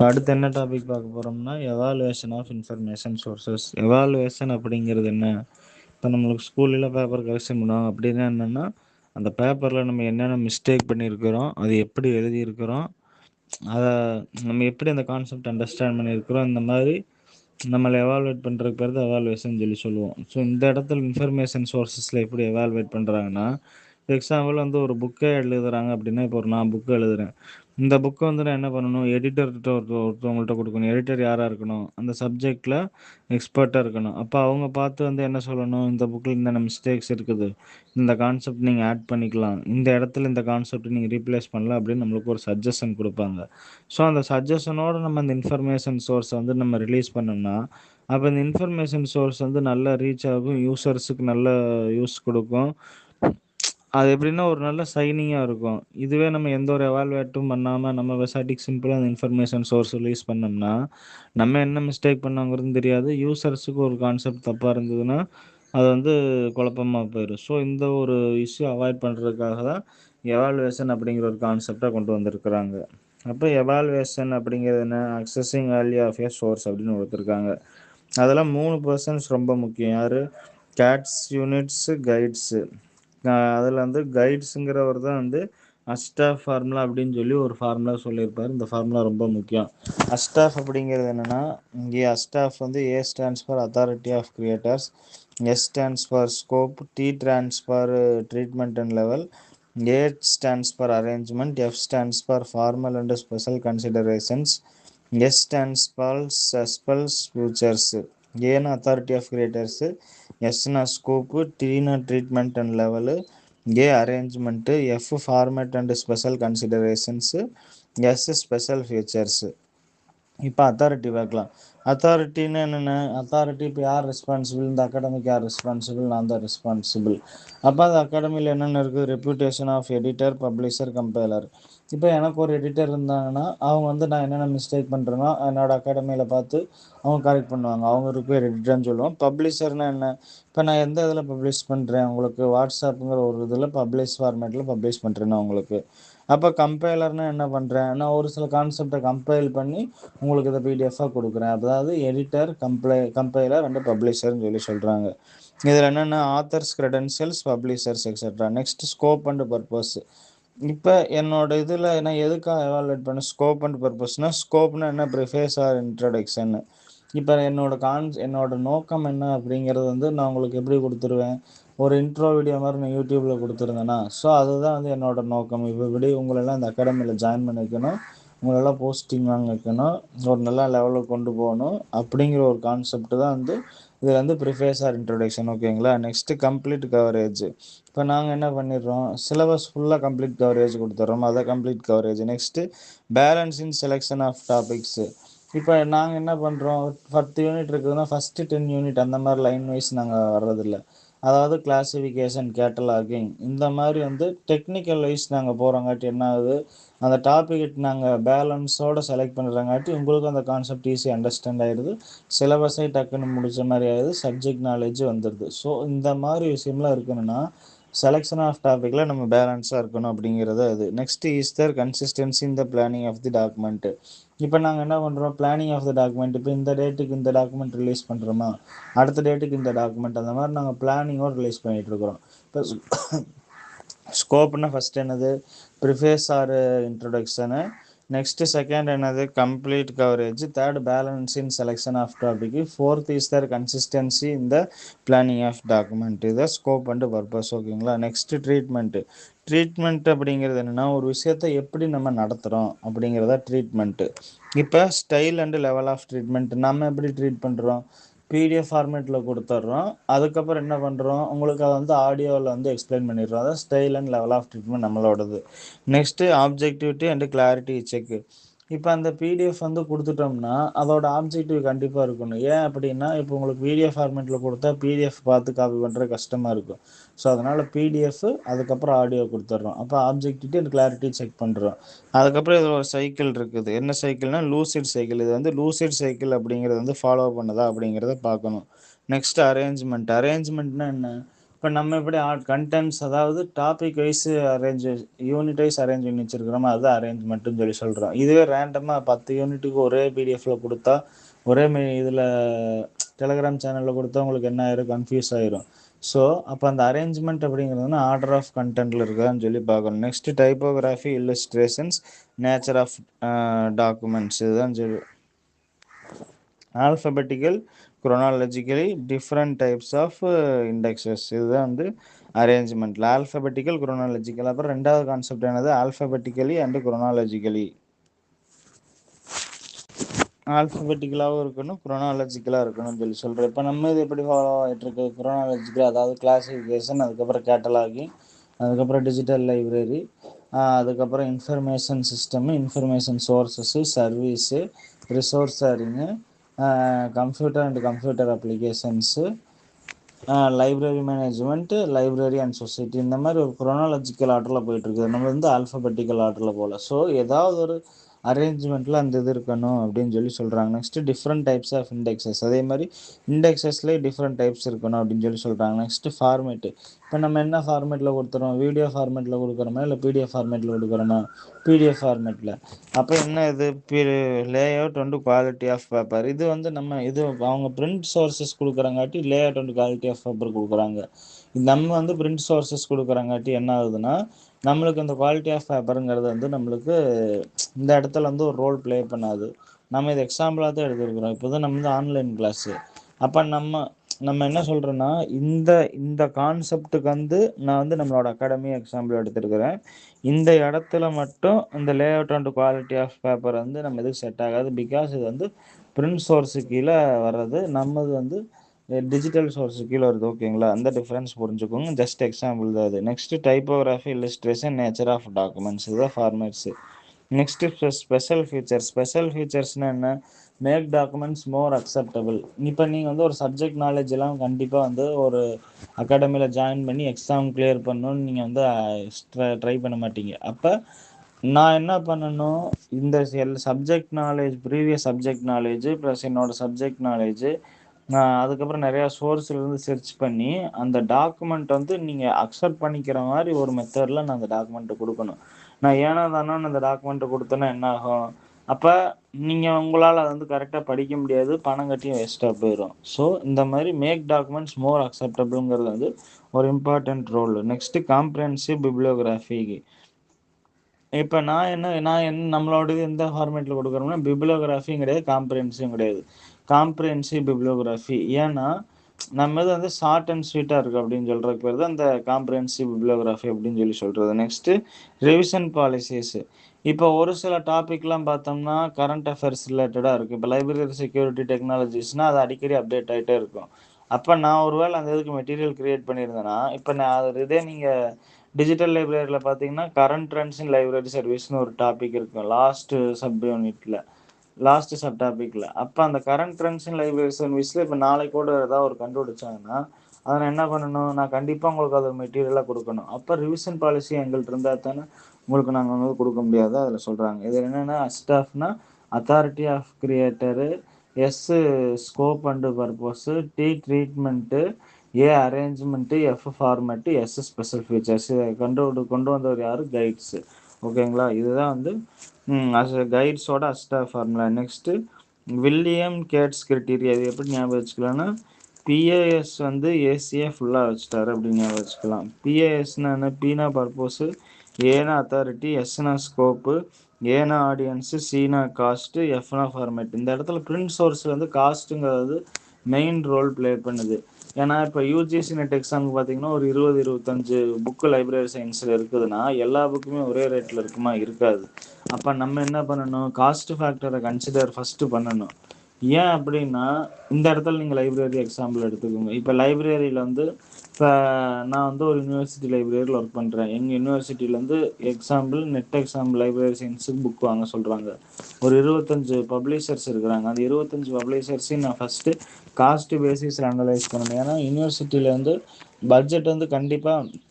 அடுத்து என்ன டாபிக் பார்க்க போறோம்னா, evaluation of information sources. Evaluation அப்படிங்கிறது என்ன? இப்போ நம்மளுக்கு ஸ்கூல்ல பேப்பர் கரெக்ஷன் பண்ணுவாங்க. அப்படின்னா என்னன்னா, அந்த பேப்பர்ல நம்ம என்னென்ன மிஸ்டேக் பண்ணியிருக்கிறோம், அது எப்படி எழுதியிருக்கிறோம், அத நம்ம எப்படி அந்த கான்செப்ட் அண்டர்ஸ்டாண்ட் பண்ணியிருக்கிறோம், இந்த மாதிரி நம்மள எவாலுவேட் பண்றதுக்கு பேர் தான் எவாலுவேஷன் சொல்லி சொல்லுவோம். ஸோ இந்த இடத்துல இன்ஃபர்மேஷன் சோர்சஸ்ல எப்படி எவாலுவேட் பண்றாங்கன்னா, எக்ஸாம்பிள் வந்து ஒரு புக்கே எழுதுறாங்க அப்படின்னா, இப்போ ஒரு நான் புக் எழுதுறேன். இந்த புக்க வந்து நான் என்ன பண்ணணும், எடிட்டர்கிட்ட ஒருத்தவங்கள்ட்ட குடுக்கணும். எடிட்டர் யாரா இருக்கணும்? அந்த சப்ஜெக்ட்ல எக்ஸ்பர்ட்டா இருக்கணும். அப்ப அவங்க பார்த்து வந்து என்ன சொல்லணும், இந்த புக்ல இந்தெந்த மிஸ்டேக்ஸ் இருக்குது. இந்த கான்செப்ட் நீங்க ஆட் பண்ணிக்கலாம். இந்த இடத்துல இந்த கான்செப்ட் நீங்க ரீப்ளேஸ் பண்ணலாம் அப்படின்னு நம்மளுக்கு ஒரு சஜஷன் குடுப்பாங்க. ஸோ அந்த சஜஷனோட நம்ம அந்த இன்ஃபர்மேஷன் சோர்ஸ வந்து நம்ம ரிலீஸ் பண்ணோம்னா, அப்ப இந்த இன்ஃபர்மேஷன் சோர்ஸ் வந்து நல்லா ரீச் ஆகும். யூசர்ஸுக்கு நல்ல யூஸ் குடுக்கும். அது எப்படின்னா ஒரு நல்ல ஷைனிங்கா இருக்கும். இதுவே நம்ம எந்த ஒரு எவாலுவேட்டும் பண்ணாம, நம்ம பெசாட்டிக் சிம்பிளா அந்த இன்ஃபர்மேஷன் சோர்ஸ் ரிலீஸ் பண்ணோம்னா, நம்ம என்ன மிஸ்டேக் பண்ணோங்கிறதும் தெரியாது. யூசர்ஸுக்கு ஒரு கான்செப்ட் தப்பா இருந்ததுன்னா, அது வந்து குழப்பமா போயிரும். ஸோ இந்த ஒரு இஷ்யூ அவாய்ட் பண்றதுக்காக தான் எவாலுவேஷன் அப்படிங்கிற ஒரு கான்செப்ட்ட கொண்டு வந்திருக்கிறாங்க. அப்ப எவாலுவேஷன் அப்படிங்கிறது என்ன? Accessing value of a source அப்படின்னு குடுத்துருக்காங்க. அதுல 3 பெர்சன்ஸ் ரொம்ப முக்கியம். யாரு? Gates, units, guides. அதில் வந்து கைட்ஸுங்கிறவர் தான் வந்து அஸ்டாஃப் ஃபார்முலா அப்படின்னு சொல்லி ஒரு ஃபார்முலா சொல்லியிருப்பார். இந்த ஃபார்முலா ரொம்ப முக்கியம். அஸ்டாஃப் அப்படிங்கிறது என்னென்னா, இங்கே அஸ்டாஃப் வந்து A stands for authority of creators, S stands for scope, T stands for treatment and level, A stands for arrangement, F stands for formal and special considerations, S stands for special features. ஏன்னா authority of creators, எஸ்னா scope, டீனா treatment and level, A arrangement, F format and special considerations, S special features. இப்போ authority பார்க்கலாம். அத்தாரிட்டின்னு என்னென்ன? Authority இப்போ யார் responsible? இந்த அகாடமிக்கு யார் ரெஸ்பான்சிபிள்? நான் தான் ரெஸ்பான்சிபிள். அப்போ அந்த அகாடமியில் என்னென்ன இருக்குது? Reputation of editor, publisher, compiler. இப்போ எனக்கு ஒரு எடிட்டர் இருந்தாங்கன்னா, அவங்க வந்து நான் என்னென்ன மிஸ்டேக் பண்ணுறேனோ என்னோட அகாடமியில் பார்த்து அவங்க கரெக்ட் பண்ணுவாங்க. அவங்களுக்கு பேர் எடிட்டர்னு சொல்லுவோம். பப்ளிஷர்னா என்ன? இப்போ நான் எந்த இதில் பப்ளிஷ் பண்ணுறேன், உங்களுக்கு வாட்ஸ்அப்புங்கிற ஒரு இதில் பப்ளிஷ் ஃபார்மேட்டில் பப்ளிஷ் பண்ணுறேன்னா உங்களுக்கு. அப்போ கம்பைலர்னா என்ன பண்ணுறேன், நான் ஒரு சில கான்செப்டை கம்பைல் பண்ணி உங்களுக்கு இதை பிடிஎஃபாக கொடுக்குறேன். அதாவது எடிட்டர், கம்பைலர் அண்ட் பப்ளிஷர்னு சொல்லி சொல்கிறாங்க. இதில் என்னென்ன? Authors, credentials, publishers etcetera. Next scope and purpose. இப்போ என்னோட இதில் நான் எதுக்காக எவாலுவேட் பண்ண ஸ்கோப் அண்ட் பர்பஸ்னால், ஸ்கோப்னா என்ன? Preface or introduction. இப்போ என்னோட நோக்கம் என்ன அப்படிங்கிறது வந்து நான் உங்களுக்கு எப்படி கொடுத்துருவேன், ஒரு இன்ட்ரோ வீடியோ மாதிரி நான் யூடியூப்பில் கொடுத்துருந்தேன்னா, ஸோ அதுதான் வந்து என்னோட நோக்கம். இப்போ இப்படி உங்களெல்லாம் இந்த அகாடமியில் ஜாயின் பண்ண வைக்கணும், உங்களெல்லாம் போஸ்டிங் வாங்க வைக்கணும், ஒரு நல்ல லெவலுக்கு கொண்டு போகணும் அப்படிங்கிற ஒரு கான்செப்ட் தான் வந்து இது வந்து ப்ரிஃபேஸ் ஆர் இன்ட்ரொடக்ஷன். ஓகேங்களா? Next complete coverage. இப்போ நாங்கள் என்ன பண்ணிடுறோம், சிலபஸ் ஃபுல்லாக கம்ப்ளீட் கவரேஜ் கொடுத்துட்றோம். அதை complete coverage. Next balance in selection of topics. இப்போ நாங்கள் என்ன பண்ணுறோம், 10 யூனிட் இருக்குதுன்னா ஃபஸ்ட்டு 10 யூனிட் அந்த மாதிரி லைன் வைஸ் நாங்கள் வர்றதில்ல. அதாவது கிளாசிஃபிகேஷன், கேட்டலாகிங் இந்த மாதிரி வந்து டெக்னிக்கல் வைஸ் நாங்கள் போகிறோங்காட்டி என்ன ஆகுது, அந்த டாபிக் நாங்கள் பேலன்ஸோடு செலக்ட் பண்ணுறங்காட்டி உங்களுக்கு அந்த கான்செப்ட் ஈஸி அண்டர்ஸ்டாண்ட் ஆகிடுது. சிலபஸை டக்குன்னு முடிச்ச மாதிரி ஆகிடுது. சப்ஜெக்ட் நாலேஜ் வந்துடுது. ஸோ இந்த மாதிரி விஷயம்லாம் இருக்கணும்னா செலெக்ஷன் ஆஃப் டாப்பிக்கில் நம்ம பேலன்ஸாக இருக்கணும் அப்படிங்கிறது அது. Next is there consistency in the planning of the document. இப்போ நாங்கள் என்ன பண்ணுறோம், பிளானிங் ஆஃப் த டாக்குமெண்ட். இப்போ இந்த டேட்டுக்கு இந்த டாக்குமெண்ட் ரிலீஸ் பண்ணுறோமா, அடுத்த டேட்டுக்கு இந்த டாக்குமெண்ட், அந்த மாதிரி நாங்கள் பிளானிங்கோடு ரிலீஸ் பண்ணிகிட்டு இருக்கிறோம். இப்போ ஸ்கோப்னா ஃபஸ்ட் என்னது? Preface or introduction. Next second என்னது? Complete coverage. Third balance in selection of topic. Fourth is the consistency இந்த பிளானிங் ஆஃப் டாக்குமெண்ட். இதை ஸ்கோப் அண்ட் பர்பஸ். ஓகேங்களா? Next treatment. ட்ரீட்மெண்ட் அப்படிங்கிறது என்னென்னா, ஒரு விஷயத்தை எப்படி நம்ம நடத்துகிறோம் அப்படிங்கிறத ட்ரீட்மெண்ட்டு. இப்போ style and level of treatment. நம்ம எப்படி ட்ரீட் பண்ணுறோம், பிடிஎஃப் ஃபார்மேட்டில் கொடுத்துட்றோம். அதுக்கப்புறம் என்ன பண்ணுறோம், உங்களுக்கு அதை வந்து ஆடியோவில் வந்து எக்ஸ்பிளைன் பண்ணிடுறோம். அதான் style and level of treatment நம்மளோடது. Next objectivity and clarity check. இப்போ அந்த பிடிஎஃப் வந்து கொடுத்துட்டோம்னா அதோட ஆப்ஜெக்டிவ் கண்டிப்பாக இருக்கணும். ஏன் அப்படின்னா, இப்போ உங்களுக்கு பிடிஎஃப் ஃபார்மேட்டில் கொடுத்தா பிடிஎஃப் பார்த்து காப்பி பண்ணுறது கஷ்டமாக இருக்கும். ஸோ அதனால் பிடிஎஃப் அதுக்கப்புறம் ஆடியோ கொடுத்துட்றோம். அப்போ ஆப்ஜெக்டிவிட்டி அண்ட் கிளாரிட்டி செக் பண்ணுறோம். அதுக்கப்புறம் இதில் ஒரு சைக்கிள் இருக்குது. என்ன சைக்கிள்னால் லூசிட் சைக்கிள். இது வந்து லூசிட் சைக்கிள் அப்படிங்கிறது வந்து ஃபாலோ பண்ணுதா அப்படிங்கிறத பார்க்கணும். Next arrangement. அரேஞ்ச்மெண்ட்னா என்ன? இப்போ நம்ம எப்படி கண்டென்ட்ஸ், அதாவது topic wise arrange, unit wise arrange பண்ணி வச்சிருக்கிறோமோ அதுதான் அரேஞ்ச்மெண்ட்டுன்னு சொல்கிறோம். இதுவே ரேண்டமாக 10 யூனிட்டுக்கு ஒரே பிடிஎஃப்ல கொடுத்தா, ஒரே இதில் டெலகிராம் சேனலில் கொடுத்தா உங்களுக்கு என்ன ஆயிரும், கன்ஃபியூஸ் ஆயிரும். ஸோ அப்போ அந்த அரேஞ்ச்மெண்ட் அப்படிங்கிறதுனா ஆர்டர் ஆஃப் கண்டென்ட்டில் இருக்குதான்னு சொல்லி பார்க்கணும். Next typography, illustrations, nature of documents, இதுதான் சொல்லி alphabetical, chronologically, different types of indexes, இதுதான் வந்து அரேஞ்ச்மெண்ட்டில் ஆல்ஃபபெட்டிக்கல், குரோனாலஜிக்கல். அப்புறம் ரெண்டாவது கான்செப்ட் என்னது, ஆல்ஃபபெட்டிக்கலி அண்டு குரோனாலஜிக்கலி. ஆல்ஃபபெட்டிக்கலாகவும் இருக்கணும், குரோனாலஜிக்கலாக இருக்கணும்னு சொல்லி சொல்கிறேன். இப்போ நம்ம இது எப்படி ஃபாலோ ஆகிட்டு இருக்கு, குரோனாலஜிக்கல் அதாவது கிளாசிஃபிகேஷன், அதுக்கப்புறம் கேட்டலாகிங், அதுக்கப்புறம் டிஜிட்டல் லைப்ரரி, அதுக்கப்புறம் information system, information sources, service, resource sharing, computer and computer applications, library management, library and society. இந்த மாதிரி ஒரு குரோனாலஜிக்கல் ஆர்டரில் போயிட்டுருக்குது. நம்ம வந்து ஆல்ஃபபெட்டிக்கல் ஆர்டரில் போகல. ஸோ ஏதாவது ஒரு அரேஞ்ச்மெண்ட்டில் அந்த இது இருக்கணும் அப்படின்னு சொல்லி சொல்கிறாங்க. Next different types of indexes, அதே மாதிரி இண்டெக்ஸஸ்லேயே டிஃப்ரெண்ட் டைப்ஸ் இருக்கணும் அப்படின்னு சொல்லி சொல்கிறாங்க. Next format. இப்போ நம்ம என்ன ஃபார்மேட்டில் கொடுத்துறோம், வீடியோ ஃபார்மேட்டில் கொடுக்குறோமா இல்லை பிடிஎஃப் ஃபார்மேட்டில் கொடுக்குறோமா, பிடிஎஃப் ஃபார்மேட்டில். அப்போ என்ன இது, லேஅவுட் வந்து குவாலிட்டி ஆஃப் பேப்பர். இது வந்து நம்ம இது அவங்க பிரிண்ட் சோர்ஸஸ் கொடுக்குறங்காட்டி லேஅவுட் வந்து குவாலிட்டி ஆஃப் பேப்பர் கொடுக்குறாங்க. நம்ம வந்து பிரிண்ட் சோர்ஸஸ் கொடுக்குறங்காட்டி என்ன ஆகுதுன்னா, நம்மளுக்கு இந்த குவாலிட்டி ஆஃப் பேப்பருங்கிறது வந்து நம்மளுக்கு இந்த இடத்துல வந்து ஒரு ரோல் ப்ளே பண்ணாது. நம்ம இது எக்ஸாம்பிளாக தான் எடுத்துருக்குறோம். இப்போ தான் நம்ம வந்து ஆன்லைன் கிளாஸு. அப்போ நம்ம நம்ம என்ன சொல்கிறோன்னா, இந்த இந்த கான்செப்டுக்கு வந்து நான் வந்து நம்மளோட அகாடமி எக்ஸாம்பிள் எடுத்துருக்கிறேன். இந்த இடத்துல மட்டும் இந்த layout and quality of paper வந்து நம்ம இதுக்கு செட் ஆகாது. பிகாஸ் இது வந்து பிரிண்ட் சோர்ஸு கீழே வர்றது, நம்மது வந்து டிஜிட்டல் சோர்ஸு கீழே வருது. ஓகேங்களா, அந்த டிஃப்ரென்ஸ் புரிஞ்சுக்கோங்க. ஜஸ்ட் எக்ஸாம்பிள் தான் அது. Next typography, illustration, nature of documents, இதுதான் formats. Next special features. Special ஃபீச்சர்ஸ்னால் என்ன, மேக் டாக்குமெண்ட்ஸ் மோர் அக்செப்டபிள். இப்போ நீங்கள் வந்து ஒரு சப்ஜெக்ட் நாலேஜ் எல்லாம் கண்டிப்பாக வந்து ஒரு அகாடமியில் ஜாயின் பண்ணி எக்ஸாம் கிளியர் பண்ணணுன்னு நீங்கள் வந்து ட்ரை பண்ண மாட்டீங்க. அப்போ நான் என்ன பண்ணணும், இந்த subject knowledge, previous subject knowledge plus என்னோடய சப்ஜெக்ட் நாலேஜ், அதுக்கப்புறம் நிறையா சோர்ஸ்லேருந்து சர்ச் பண்ணி அந்த டாக்குமெண்ட் வந்து நீங்கள் அக்செப்ட் பண்ணிக்கிற மாதிரி ஒரு மெத்தடில் நான் அந்த டாக்குமெண்ட்டை கொடுக்கணும். நான் ஏனோ தானோன்னு அந்த டாக்குமெண்ட்டை கொடுத்தேன்னா என்ன ஆகும், அப்போ நீங்கள் உங்களால் அதை வந்து கரெக்டாக படிக்க முடியாது, பணம் கட்டியும் வேஸ்ட்டாக போயிடும். ஸோ இந்த மாதிரி மேக் டாக்குமெண்ட்ஸ் மோர் அக்செப்டபிள்ங்கிறது வந்து ஒரு important role. Next comprehensive bibliography. இப்போ நான் என்ன நம்மளோடது எந்த ஃபார்மேட்டில் கொடுக்குறோம்னா, பிப்ளியோகிராஃபியும் கிடையாது, காம்ப்ரிஹென்சிவும் கிடையாது. Comprehensive bibliography. ஏன்னா நம்ம இது வந்து ஷார்ட் அண்ட் ஸ்வீட்டாக இருக்குது அப்படின்னு சொல்கிறதுக்கு பேர் தான் இந்த காம்ப்ரிஹென்சிவ் பிப்ளியோகிராஃபி அப்படின்னு சொல்லி சொல்கிறது. Next revision policies. இப்போ ஒரு சில டாபிக்லாம் பார்த்தோம்னா கரண்ட் அஃபேர்ஸ் ரிலேட்டடாக இருக்குது. இப்போ லைப்ரரி செக்யூரிட்டி டெக்னாலஜிஸ்னால் அது அடிக்கடி அப்டேட் ஆகிட்டே இருக்கும். அப்போ நான் ஒரு வேளை அந்த இதுக்கு மெட்டீரியல் க்ரியேட் பண்ணியிருந்தேன்னா, இப்போ நான் அது இதே நீங்கள் டிஜிட்டல் லைப்ரரியில் பார்த்தீங்கன்னா கரண்ட் ட்ரெண்ட்ஸ் இன் லைப்ரரி சர்வீஸ்னு ஒரு டாபிக் இருக்கும் லாஸ்ட் சப் டாபிக்ல. அப்போ அந்த கரண்ட் ட்ரெண்ட்ஸ் இன் லைப்ரரி சர்வீஸில் இப்போ நாளைக்கு கூட ஏதாவது ஒரு கண்டுபிடிச்சாங்கன்னா அதை நான் என்ன பண்ணணும், நான் கண்டிப்பாக உங்களுக்கு அது மெட்டீரியலாக கொடுக்கணும். அப்போ ரிவிஷன் பாலிசி எங்கள்கிட்ட இருந்தால் தானே உங்களுக்கு நாங்கள் வந்து கொடுக்க முடியாது அதில் சொல்கிறாங்க. இது என்னென்னா, அஸ்டாஃப்னா authority of creator, S scope and purpose, treatment, arrangement, format, special features. இதை கொண்டு வந்தவர் யார், கைட்ஸு. ஓகேங்களா, இதுதான் வந்து கைட்ஸோட formula. Next William Katz criteria. இது எப்படி ஞாபகம் வச்சுக்கலாம்னா, பிஏஎஸ் வந்து ஏசியே ஃபுல்லாக வச்சுட்டாரு அப்படின்னு ஞாபகம் வச்சுக்கலாம். பிஏஎஸ்னா என்ன, பீனா பர்பஸு, ஏனா அத்தாரிட்டி, எஸ்னா ஸ்கோப்பு, ஏனா ஆடியன்ஸு, சீனா காஸ்ட்டு, எஃப்னா ஃபார்மேட். இந்த இடத்துல பிரிண்ட் சோர்ஸில் வந்து காஸ்ட்டுங்கிறது மெயின் ரோல் ப்ளே பண்ணுது. ஏன்னா இப்போ யூஜிசி நெட் எக்ஸாமுக்கு பார்த்தீங்கன்னா ஒரு 20-25 புக்கு லைப்ரரி சயின்ஸில் இருக்குதுன்னா எல்லா புக்குமே ஒரே ரேட்டில் இருக்குமா, இருக்காது. அப்போ நம்ம என்ன பண்ணணும், காஸ்ட் ஃபேக்டரை கன்சிடர் ஃபஸ்ட்டு பண்ணணும். ஏன் அப்படின்னா, இந்த இடத்துல நீங்கள் லைப்ரரி எக்ஸாம்பிள் எடுத்துக்கோங்க. இப்போ லைப்ரரியில் வந்து இப்போ நான் வந்து ஒரு யூனிவர்சிட்டி லைப்ரரியில் ஒர்க் பண்ணுறேன். எங்கள் யூனிவர்சிட்டியிலேருந்து நெட் எக்ஸாம்பிள் லைப்ரரி சயின்ஸுக்கு புக் வாங்க சொல்கிறாங்க. ஒரு 25 பப்ளிஷர்ஸ் இருக்கிறாங்க. அந்த 25 பப்ளிஷர்ஸையும் நான் ஃபஸ்ட்டு காஸ்ட் பேசிஸில் அனலைஸ் பண்ணணும். ஏன்னா யூனிவர்சிட்டியில் வந்து பட்ஜெட் வந்து கண்டிப்பாக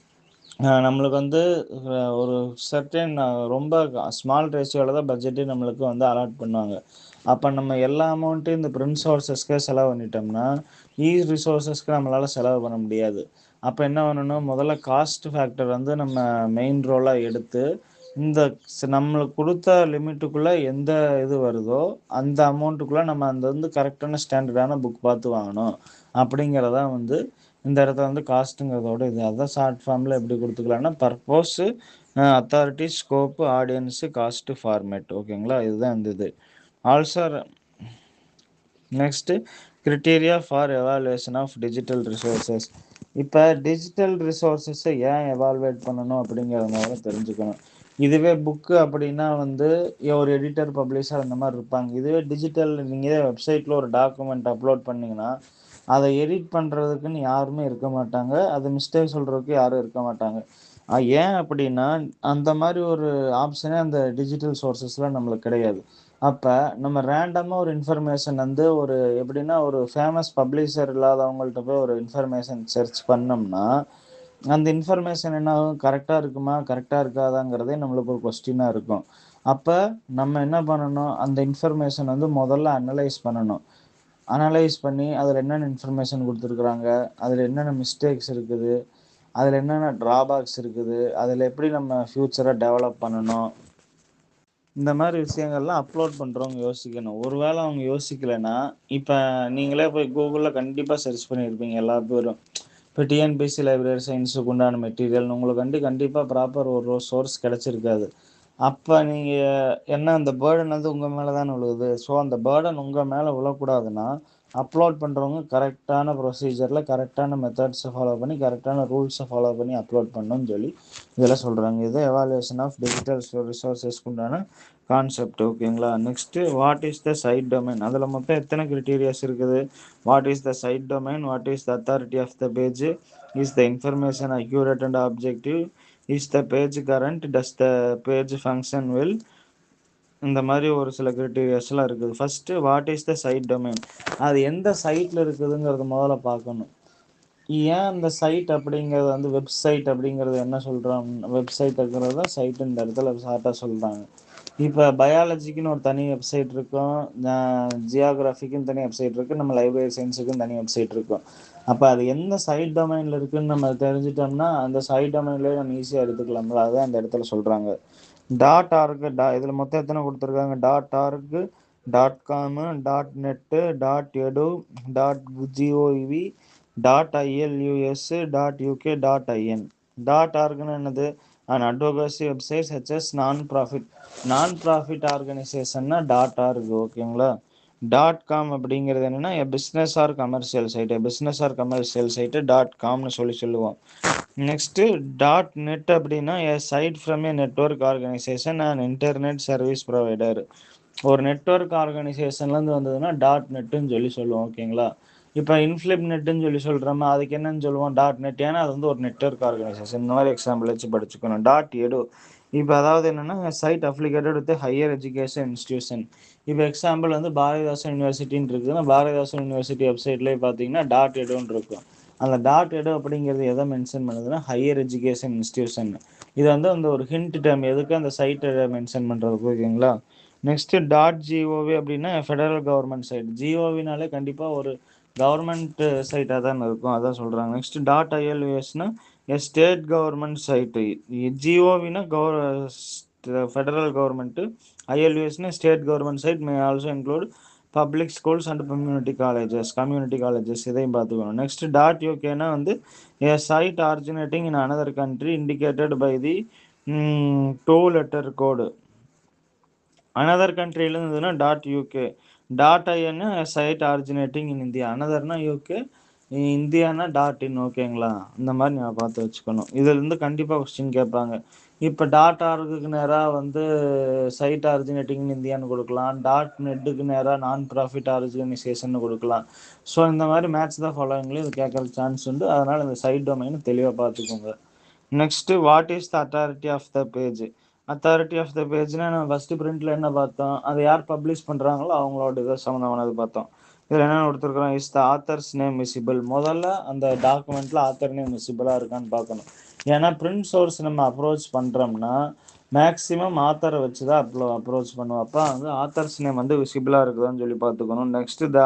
நம்மளுக்கு வந்து ஒரு சர்டன் ரொம்ப ஸ்மால் ரேஷியோவில் தான் பட்ஜெட்டே நம்மளுக்கு வந்து அலாட் பண்ணுவாங்க. அப்போ நம்ம எல்லா அமௌண்ட்டையும் இந்த பிரிண்ட் சோர்ஸஸ்க்கே செலவு பண்ணிட்டோம்னா ரிசோர்ஸஸ்க்கு நம்மளால் செலவு பண்ண முடியாது. அப்போ என்ன பண்ணணும், முதல்ல காஸ்ட் ஃபேக்டர் வந்து நம்ம மெயின் ரோலாக எடுத்து இந்த நம்மளுக்கு கொடுத்த லிமிட்டுக்குள்ளே எந்த இது வருதோ அந்த அமௌண்ட்டுக்குள்ளே நம்ம அந்த வந்து கரெக்டான ஸ்டாண்டர்டான புக் பார்த்து வாங்கணும் அப்படிங்கிறதான் வந்து இந்த இடத்துல வந்து காஸ்ட்டுங்கிறதோட இது அதான் ஷார்ட் ஃபார்மில் எப்படி கொடுத்துக்கலாம்னா purpose, authority, scope, audience, cost, format. ஓகேங்களா, இதுதான் இந்த இது. Also next criteria for evaluation of digital resources. இப்போ டிஜிட்டல் ரிசோர்ஸஸை ஏன் எவால்வேட் பண்ணணும் அப்படிங்கிறதுனால தெரிஞ்சுக்கணும். இதுவே புக்கு அப்படின்னா வந்து ஒரு எடிட்டர், பப்ளிஷர் அந்த மாதிரி இருப்பாங்க. இதுவே டிஜிட்டல் நீங்கள் வெப்சைட்டில் ஒரு டாக்குமெண்ட் அப்லோட் பண்ணிங்கன்னா அதை எடிட் பண்ணுறதுக்குன்னு யாருமே இருக்க மாட்டாங்க, அது மிஸ்டேக் சொல்கிறதுக்கு யாரும் இருக்க மாட்டாங்க. ஏன் அப்படின்னா அந்த மாதிரி ஒரு ஆப்ஷனே அந்த டிஜிட்டல் சோர்ஸஸில் நம்மளுக்கு கிடையாது. அப்போ நம்ம ரேண்டமாக ஒரு இன்ஃபர்மேஷன் வந்து ஒரு எப்படின்னா ஒரு ஃபேமஸ் பப்ளிஷர் இல்லாதவங்கள்ட்ட போய் ஒரு இன்ஃபர்மேஷன் சர்ச் பண்ணோம்னா அந்த இன்ஃபர்மேஷன் என்ன ஆகும், கரெக்டாக இருக்குமா கரெக்டாக இருக்காதாங்கிறதே நம்மளுக்கு ஒரு கொஸ்டினாக இருக்கும். அப்போ நம்ம என்ன பண்ணணும், அந்த இன்ஃபர்மேஷன் வந்து முதல்ல அனலைஸ் பண்ணணும். அனலைஸ் பண்ணி அதில் என்னென்ன இன்ஃபர்மேஷன் கொடுத்துருக்குறாங்க, அதில் என்னென்ன மிஸ்டேக்ஸ் இருக்குது, அதில் என்னென்ன ட்ராபேக்ஸ் இருக்குது, அதில் எப்படி நம்ம ஃப்யூச்சரை டெவலப் பண்ணணும், இந்த மாதிரி விஷயங்கள்லாம் அப்லோட் பண்ணுறவங்க யோசிக்கணும். ஒருவேளை அவங்க யோசிக்கலைன்னா இப்போ நீங்களே போய் கூகுளில் கண்டிப்பாக சர்ச் பண்ணியிருப்பீங்க எல்லா பேரும். இப்போ டிஎன்பிஎஸ்சி லைப்ரரி சயின்ஸுக்கு உண்டான மெட்டீரியல் உங்களுக்கு கண்டிப்பாக ப்ராப்பர் ஒரு சோர்ஸ் கிடச்சிருக்காது. அப்போ நீங்கள் என்ன அந்த பேர்டன் வந்து உங்கள் மேலே தானே விழுகுது. ஸோ அந்த பேர்டன் உங்கள் மேலே விழக்கூடாதுன்னா அப்லோட் பண்ணுறவங்க கரெக்டான ப்ரொசீஜரில் கரெக்டான மெத்தட்ஸை ஃபாலோ பண்ணி கரெக்டான ரூல்ஸை ஃபாலோ பண்ணி அப்லோட் பண்ணணும்னு சொல்லி இதெல்லாம் சொல்கிறாங்க. இது எவாலுவேஷன் ஆஃப் டிஜிட்டல் ரிசோர்ஸஸ்க்கு உண்டான கான்செப்ட். ஓகேங்களா, next what is the site domain. அதில் மொத்தம் எத்தனை கிரிட்டீரியாஸ் இருக்குது. What is the site domain, what is the authority of the page, is the information accurate and objective, is the page current, does the page function well, இந்த மாதிரி ஒரு சில கிரிட்டீரியாஸ்லாம் இருக்குது. First what is the site domain, அது எந்த சைட்டில் இருக்குதுங்கிறது முதல்ல பார்க்கணும். ஏன் அந்த சைட் அப்படிங்கிறது வந்து வெப்சைட் அப்படிங்கிறது என்ன சொல்கிறோம், வெப்சைட்டுங்கிறது தான் சைட்டு இந்த இடத்துல ஷார்ட்டாக சொல்கிறாங்க. இப்போ பயாலஜிக்குன்னு ஒரு தனி வெப்சைட் இருக்கும், ஜியாகிரஃபிக்குன்னு தனி வெப்சைட் இருக்குது, நம்ம லைப்ரரி சயின்ஸுக்குன்னு தனி வெப்சைட் இருக்கும். அப்போ அது எந்த சைட் டொமைனில் இருக்குதுன்னு நம்ம தெரிஞ்சிட்டோம்னா அந்த சைட் டொமைன்லேயே நம்ம ஈஸியாக எடுத்துக்கலாம்ல, அதுதான் அந்த இடத்துல சொல்கிறாங்க. டாட் ஆர்கு இதில் மொத்தம் எத்தனை கொடுத்துருக்காங்க, dot org, dot com, dot net, dot edu, dot GOV, dot ILUS, dot UK, dot IN. Dot ஆர்குன்னு என்னது, அண்ட் அட்வொகசி வெப்சைட் சச்சஸ் நான் ப்ராஃபிட் ஆர்கனைசேஷன்னா டாட் ஆர்கு. ஓகேங்களா, டாட் காம் அப்படிங்கிறது என்னென்னா business or commercial site dot காம்னு சொல்லுவோம். நெக்ஸ்ட்டு டாட் நெட் அப்படின்னா a site from a network organisation and internet service provider. ஒரு நெட்ஒர்க் ஆர்கனைசேஷன்லேருந்து வந்ததுன்னா டாட் நெட்டுன்னு சொல்லுவோம். ஓகேங்களா, இப்போ இன்ஃப்ளிப் நெட்டுன்னு சொல்கிறோமா, அதுக்கு என்னன்னு சொல்லுவோம், டாட் நெட். ஏன்னா அது வந்து ஒரு நெட்ஒர்க் ஆர்கனைசேஷன். இந்த மாதிரி எக்ஸாம்பிள் வச்சு படிச்சுக்கணும். டாட் எடு இப்போ அதாவது என்னென்னா site affiliated with higher education institution. இப்போ எக்ஸாம்பிள் வந்து பாரதிதாசன் யூனிவர்சிட்டின்னு இருக்குதுன்னா பாரதிதாசன் யூனிவர்சிட்டி வெப்சைட்லேயே பார்த்தீங்கன்னா டாட் எடுன்னு இருக்கும். அந்த டாட் எடு அப்படிங்கிறது எதை மென்ஷன் பண்ணுதுன்னா ஹையர் எஜுகேஷன் இன்ஸ்டியூஷன். இது வந்து அந்த ஒரு ஹிண்ட் டேம் எதுக்கு அந்த சைட்டை மென்ஷன் பண்ணுறதுக்கு. ஓகேங்களா, நெக்ஸ்ட்டு டாட் ஜிஓவி அப்படின்னா ஃபெடரல் கவர்மெண்ட் சைட். ஜிஓவினாலே கண்டிப்பாக ஒரு கவர்மெண்ட் சைட்டாக தான் இருக்கும், அதான் சொல்கிறாங்க. நெக்ஸ்ட்டு டாட் ஐஎல்யூஎஸ்னா ஸ்டேட் கவர்மெண்ட் சைட்டு. ஜிஓவினா ஃபெடரல் கவர்மெண்ட்டு, ஐஎல்யூஎஸ்னா state government site, may also include public schools and community colleges இதையும் பார்த்துக்கணும். நெக்ஸ்ட் டாட் யூகேனா வந்து a site originating in another country indicated by the 2 letter code. Another கண்ட்ரியில் இருந்ததுன்னா dot UK. Dot ஐஎன்னா site originating in India. அனதர்னா UK, Indiana dot in. ஓகேங்களா, இந்த மாதிரி நான் பார்த்து வச்சுக்கணும். இதுலேருந்து கண்டிப்பாக கொஸ்டின் கேட்பாங்க. இப்போ டாட் ஆர்குக்கு நேராக வந்து சைட் ஆரிஜினேட்டிங் இந்தியான்னு கொடுக்கலாம், டாட் நெட்டுக்கு நேராக நான் ப்ராஃபிட் ஆர்கனைசேஷன் கொடுக்கலாம். ஸோ இந்த மாதிரி மேட்ச் தான் ஃபாலோவிங்லேயும் இது கேட்கறதுக்கு சான்ஸ் உண்டு. அதனால் இந்த சைட் டொமைன் தெளிவாக பார்த்துக்கோங்க. Next what is the authority of the page. Authority of the பேஜ்னா நம்ம ஃபஸ்ட்டு பிரிண்ட்டில் என்ன பார்த்தோம், அதை யார் பப்ளிஷ் பண்ணுறாங்களோ அவங்களோட இதை சம்மந்தமானது பார்த்தோம். இதில் என்ன கொடுத்துருக்குறோம், is the authors name visible. முதல்ல அந்த டாக்குமெண்ட்டில் ஆத்தர் நேம் விசிபிளாக இருக்கான்னு பார்க்கணும். ஏன்னா பிரிண்ட் சோர்ஸ் நம்ம அப்ரோச் பண்ணுறோம்னா மேக்ஸிமம் ஆத்தரை வச்சு தான் அப்ரோச் பண்ணுவோம். அப்போ வந்து ஆத்தர்ஸ் நேம் வந்து விசிபிளாக இருக்குதான்னு சொல்லி பார்த்துக்கணும். Next the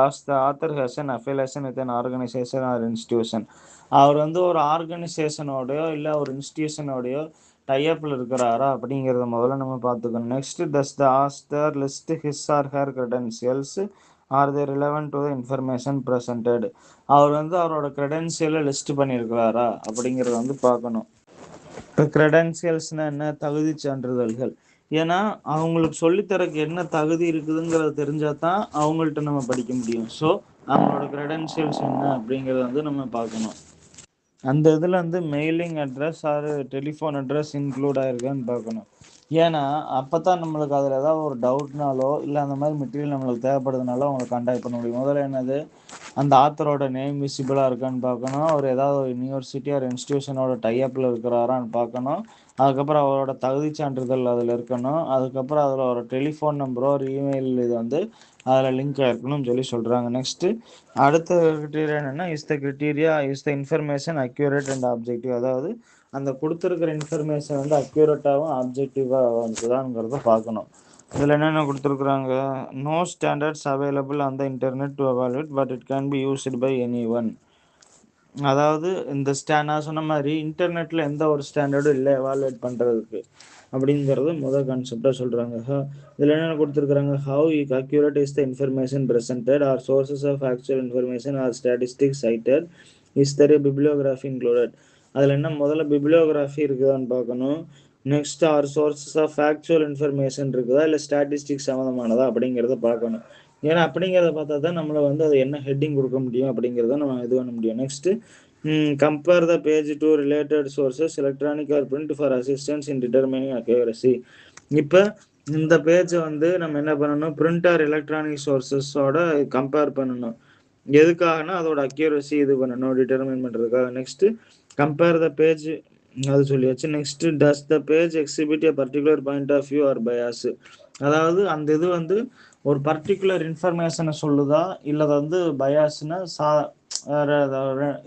author has an affiliation with an organisation or institution. அவர் வந்து ஒரு ஆர்கனைசேஷனோடயோ இல்லை ஒரு இன்ஸ்டிடியூஷனோடயோ டைஅப்பில் இருக்கிறாரா அப்படிங்கிறத முதல்ல நம்ம பார்த்துக்கணும். Next, does the author list his or her credentials are they relevant to the information presented. அவர் வந்து அவரோட கிரெடென்ஷியலை லிஸ்ட் பண்ணியிருக்கிறாரா அப்படிங்கிறத வந்து பார்க்கணும். இப்போ கிரெடென்ஷியல்ஸ்னால் என்ன? தகுதி சான்றிதழ்கள். ஏன்னா அவங்களுக்கு சொல்லித்தரக்கு என்ன தகுதி இருக்குதுங்கிறத தெரிஞ்சால் தான் அவங்கள்ட்ட நம்ம படிக்க முடியும். ஸோ அவங்களோட கிரெடென்ஷியல்ஸ் என்ன அப்படிங்கிறத வந்து நம்ம பார்க்கணும். அந்த இதில் வந்து mailing address or telephone address include ஆகிருக்கான்னு பார்க்கணும். ஏன்னா அப்போ தான் நம்மளுக்கு அதில் ஏதாவது ஒரு டவுட்னாலோ இல்லை அந்த மாதிரி மெட்டீரியல் நம்மளுக்கு தேவைப்படுதுனாலோ அவங்களை கான்டாக்ட் பண்ண முடியும். முதல்ல என்னது, அந்த ஆத்தரோட நேம் விசிபிளாக இருக்கான்னு பார்க்கணும். அவர் ஏதாவது ஒரு யூனிவர்சிட்டி ஒரு இன்ஸ்டியூஷனோட டைஅப்பில் இருக்கிறாரான்னு பார்க்கணும். அதுக்கப்புறம் அவரோட தகுதி சான்றிதழ் அதில் இருக்கணும். அதுக்கப்புறம் அதில் ஒரு டெலிஃபோன் நம்பரோ ஒரு இமெயில் இது வந்து அதில் லிங்க் ஆகிருக்கணும்னு சொல்லி சொல்கிறாங்க. நெக்ஸ்ட்டு அடுத்த கிரிட்டீரியா என்னென்னா, is the information accurate and objective. அதாவது அந்த கொடுத்துருக்கிற இன்ஃபர்மேஷன் வந்து அக்யூரேட்டாகவும் ஆப்ஜெக்டிவாக வந்துதான்ங்கிறத பார்க்கணும். இதில் என்னென்ன கொடுத்துருக்குறாங்க, no standards available on the internet to evaluate but it can be used by any one. அதாவது இந்த நான் சொன்ன மாதிரி இன்டர்நெட்டில் எந்த ஒரு ஸ்டாண்டர்டும் இல்லை எவாலுவேட் பண்ணுறதுக்கு அப்படிங்கிறது முதல் கான்செப்டாக சொல்கிறாங்க. இதில் என்னென்ன கொடுத்துருக்குறாங்க, how accurate is the information presented are sources of actual information or statistics cited, is there bibliography included. அதில் என்ன முதல்ல பிப்ளியோகிராஃபி இருக்குதான்னு பார்க்கணும். Next, are sources of actual information இருக்குதா இல்லை ஸ்டாட்டிஸ்டிக்ஸ் சம்மந்தமானதா அப்படிங்கிறத பார்க்கணும். ஏன்னா அப்படிங்கிறத பார்த்தா தான் நம்மளை வந்து அது என்ன ஹெட்டிங் கொடுக்க முடியும் அப்படிங்கிறத நம்ம இது பண்ண முடியும். Next, compare the page to related sources electronic or print for assistance in determining accuracy. இப்போ இந்த பேஜை வந்து நம்ம என்ன பண்ணணும், பிரிண்ட் ஆர் எலக்ட்ரானிக் சோர்சஸோட கம்பேர் பண்ணணும். எதுக்காகனா அதோட அக்யூரசி இது பண்ணணும், டிட்டர்மைன் பண்ணுறதுக்காக. நெக்ஸ்ட்டு, கம்பேர் த பேஜ், அது சொல்லியாச்சு. Next, does the page exhibit a particular point of view or bias. அதாவது அந்த இது வந்து ஒரு பர்டிகுலர் இன்ஃபர்மேஷனை சொல்லுதா இல்லை அதை வந்து பயாஸ்னா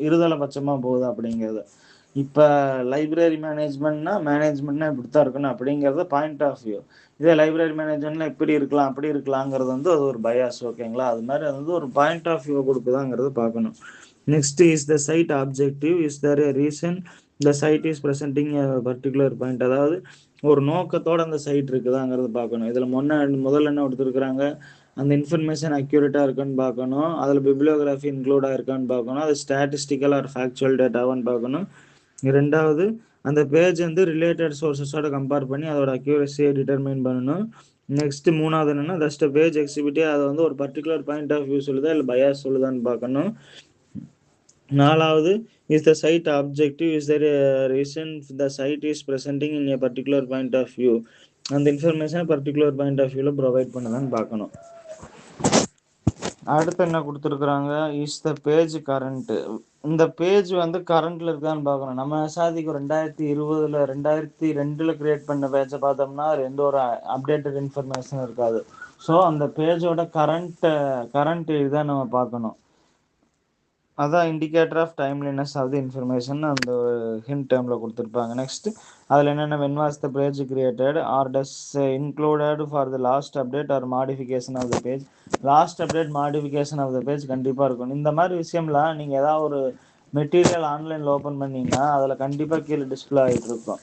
இருதலை பட்சமாக போகுது அப்படிங்கிறது. இப்போ லைப்ரரி மேனேஜ்மெண்ட்னா இப்படி தான் இருக்கணும் அப்படிங்கிறத பாயிண்ட் ஆஃப் வியூ. இதே லைப்ரரி மேனேஜ்மெண்ட்ல இப்படி இருக்கலாம் அப்படி இருக்கலாங்கிறது வந்து அது ஒரு பயாஸ். ஓகேங்களா? அது மாதிரி அது வந்து ஒரு பாயிண்ட் ஆஃப் வியூ கொடுக்குதாங்கிறத பார்க்கணும். Next, is the site objective, is there a reason the site is presenting a particular point. அதாவது ஒரு நோக்கத்தோட அந்த சைட் இருக்குதாங்கிறத பார்க்கணும். இதில் முதல்ல என்ன கொடுத்துருக்குறாங்க, அந்த இன்ஃபர்மேஷன் அக்யூரேட்டாக இருக்கான்னு பார்க்கணும். அதில் பிப்ளியோகிராஃபி இன்க்ளூடாக இருக்கான்னு பார்க்கணும். அது ஸ்டாட்டிஸ்டிக்கல் ஆர் ஃபேக்சுவல் டேட்டாவான்னு பார்க்கணும். ரெண்டாவது, அந்த பேஜ் வந்து ரிலேட்டட் சோர்சஸோட கம்பேர் பண்ணி அதோட அக்யூரஸியை டிட்டர்மைன் பண்ணணும். நெக்ஸ்ட், மூணாவது என்னன்னா, ஜஸ்ட் பேஜ் எக்ஸிபிட்டே அதை வந்து ஒரு பர்டிகுலர் பாயிண்ட் ஆஃப் வியூ சொல்லுதா இல்லை பயாஸ் சொல்லுதான்னு பார்க்கணும். நாலாவது, is the site objective, is there reason the site is presenting in a particular point of view. அந்த இன்ஃபர்மேஷன் பர்டிகுலர் பாயிண்ட் ஆஃப் வியூவில் ப்ரொவைட் பண்ணதான்னு பார்க்கணும். அடுத்து என்ன கொடுத்துருக்குறாங்க, இஸ் த பேஜ் கரண்ட். இந்த பேஜ் வந்து கரண்ட்ல இருக்கான்னு பார்க்கணும். நம்ம சாதிக்கு 2020 2002 கிரியேட் பண்ண பேஜை பார்த்தோம்னா எந்த ஒரு அப்டேட்டட் இன்ஃபர்மேஷன் இருக்காது. ஸோ அந்த பேஜோட கரண்ட் இதுதான் நம்ம பார்க்கணும். அதான் indicator of timeliness of the information அந்த ஹிண்ட் டேர்மில் கொடுத்துருப்பாங்க. நெக்ஸ்ட், அதில் என்னென்ன, when was the page created or does included for the last update or modification of the page. Last update modification of the page கண்டிப்பாக இருக்கும். இந்த மாதிரி விஷயம்லாம் நீங்கள் ஏதாவது ஒரு மெட்டீரியல் ஆன்லைனில் ஓப்பன் பண்ணிங்கன்னா அதில் கண்டிப்பாக கீழே டிஸ்பிளே ஆகிட்டு இருக்கும்.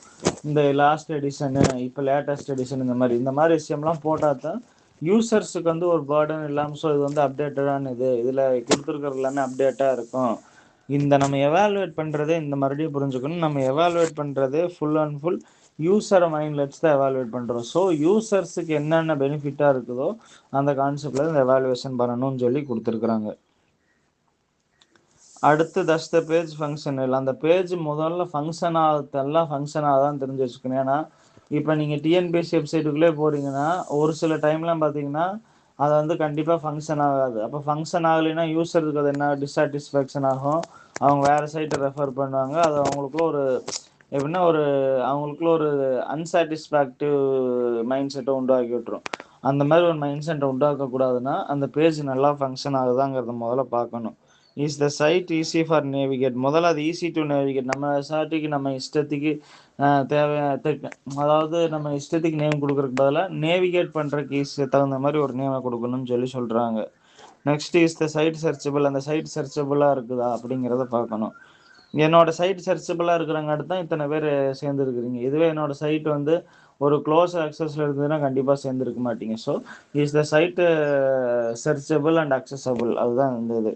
இந்த லாஸ்ட் எடிஷனு, இப்போ லேட்டஸ்ட் எடிஷன், இந்த மாதிரி விஷயம்லாம் போட்டால் தான் யூசர்ஸுக்கு வந்து ஒரு பேர்டன் இல்லாமல், ஸோ இது வந்து அப்டேட்டடான இதில் கொடுத்துருக்கிறது எல்லாமே அப்டேட்டாக இருக்கும். இந்த நம்ம எவாலுவேட் பண்ணுறதே இந்த மறுபடியும் புரிஞ்சுக்கணும், நம்ம எவாலுவேட் பண்ணுறதே ஃபுல் அண்ட் ஃபுல் யூசரை மைண்டில் வச்சு தான் எவாலுவேட் பண்ணுறோம். ஸோ யூசர்ஸுக்கு என்னென்ன பெனிஃபிட்டாக இருக்குதோ அந்த கான்செப்டில் இந்த எவாலுவேஷன் பண்ணணும்னு சொல்லி கொடுத்துருக்குறாங்க. அடுத்து, தஸ் த பேஜ் ஃபங்க்ஷன் இல்லை, அந்த பேஜ் முதல்ல ஃபங்க்ஷன் ஆகுதான் தெரிஞ்சு வச்சுக்கணும். ஏன்னா இப்போ நீங்கள் டிஎன்பிஎஸ்சி வெப்சைட்டுக்குள்ளே போகிறீங்கன்னா ஒரு சில டைம்லாம் பார்த்தீங்கன்னா அதை வந்து கண்டிப்பாக ஃபங்க்ஷன் ஆகாது. அப்போ ஃபங்க்ஷன் ஆகலைன்னா யூஸருக்கு அது என்ன டிஸாட்டிஸ்ஃபேக்ஷன் ஆகும். அவங்க வேறு சைட்டை ரெஃபர் பண்ணுவாங்க. அது அவங்களுக்குள்ள ஒரு எப்படின்னா அவங்களுக்குள்ள ஒரு அன்சாட்டிஸ்ஃபேக்டிவ் மைண்ட் செட்டை உண்டாக்கி விட்டுரும். அந்த மாதிரி ஒரு மைண்ட் செட்டை உண்டாக்கக்கூடாதுன்னா அந்த பேஜ் நல்லா ஃபங்க்ஷன் ஆகுதாங்கிறத முதல்ல பார்க்கணும். Is the site easy for navigate. முதல்ல அது ஈஸி டு நேவிகேட். நம்ம சாட்டிக்கு நம்ம இஷ்டத்துக்கு அதாவது நம்ம இஷ்டத்துக்கு நேம் கொடுக்குறதுக்கு பதிலாக நேவிகேட் பண்ணுறதுக்கு ஈஸியாக தகுந்த மாதிரி ஒரு நேமை கொடுக்கணும்னு சொல்கிறாங்க. Next, is the site searchable. அந்த சைட் சர்ச்சபிளாக இருக்குதா அப்படிங்கிறத பார்க்கணும். என்னோட சைட் சர்ச்சபிளா இருக்கிறங்காட்டி தான் இத்தன பேரு சேர்ந்திருக்கிறீங்க. இதுவே என்னோட சைட் வந்து ஒரு க்ளோஸ் ஆக்சஸ்ல இருந்ததுன்னா கண்டிப்பா சேர்ந்திருக்க மாட்டீங்க. So is the site searchable and accessible அதுதான் இந்த இது.